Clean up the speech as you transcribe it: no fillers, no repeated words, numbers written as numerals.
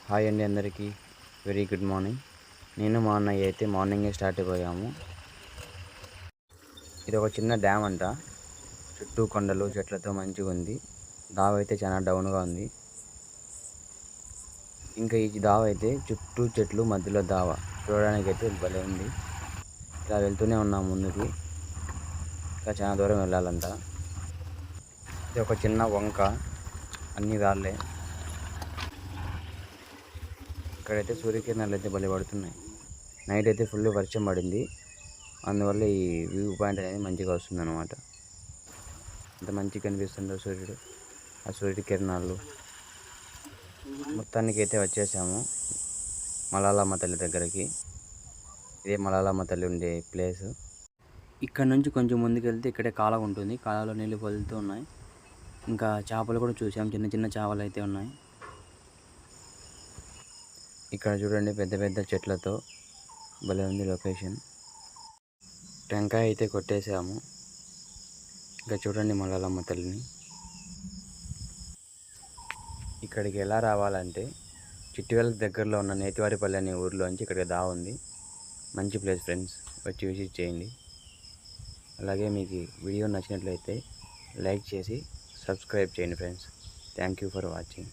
Hi అండి అందరికీ. Very good morning. నేను మా అన్నయ్య అయితే మార్నింగే స్టార్ట్ అయిపోయాము. ఇది ఒక చిన్న డ్యామ్ అంట. చుట్టూ కొండలు చెట్లతో మంచిగా ఉంది. దావ అయితే చాలా డౌన్గా ఉంది. ఇంకా ఈ దావ అయితే చుట్టూ చెట్లు మధ్యలో దావ చూడడానికి అయితే భలే ఉంది. ఇలా వెళ్తూనే ఉన్నాం ముందుకి. ఇంకా చాలా దూరం వెళ్ళాలంట. ఇది ఒక చిన్న వంక, అన్ని రాళ్ళే. ఇక్కడైతే సూర్యకిరణాలు అయితే భలే పడుతున్నాయి. నైట్ అయితే ఫుల్ వర్షం పడింది. అందువల్ల ఈ వ్యూ పాయింట్ అనేది మంచిగా వస్తుందన్నమాట. ఎంత మంచిగా కనిపిస్తుందో సూర్యుడు, ఆ సూర్యుడి కిరణాలు. మొత్తానికి అయితే వచ్చేసాము మలాలమ్మ తల్లి దగ్గరికి. ఇదే మలాలమ్మ తల్లి ఉండే ప్లేస్. ఇక్కడ నుంచి కొంచెం ముందుకు వెళ్తే ఇక్కడే కాలువ ఉంటుంది. కాలువలో నీళ్ళు వదులుతూ ఉన్నాయి. ఇంకా చేపలు కూడా చూసాం, చిన్న చిన్న చేపలు అయితే ఉన్నాయి. ఇక్కడ చూడండి పెద్ద పెద్ద చెట్లతో భలే ఉంది లొకేషన్. టెంకాయ అయితే కొట్టేసాము. ఇంకా చూడండి మలాలమ్మ తల్లిని. ఇక్కడికి ఎలా రావాలంటే చిట్టివేలకు దగ్గరలో ఉన్న నేతివారిపల్లి అనే ఊరిలోంచి ఇక్కడికి దావ ఉంది. మంచి ప్లేస్ ఫ్రెండ్స్, వచ్చి విజిట్ చేయండి. అలాగే మీకు వీడియో నచ్చినట్లయితే లైక్ చేసి సబ్స్క్రైబ్ చేయండి friends. Thank you for watching.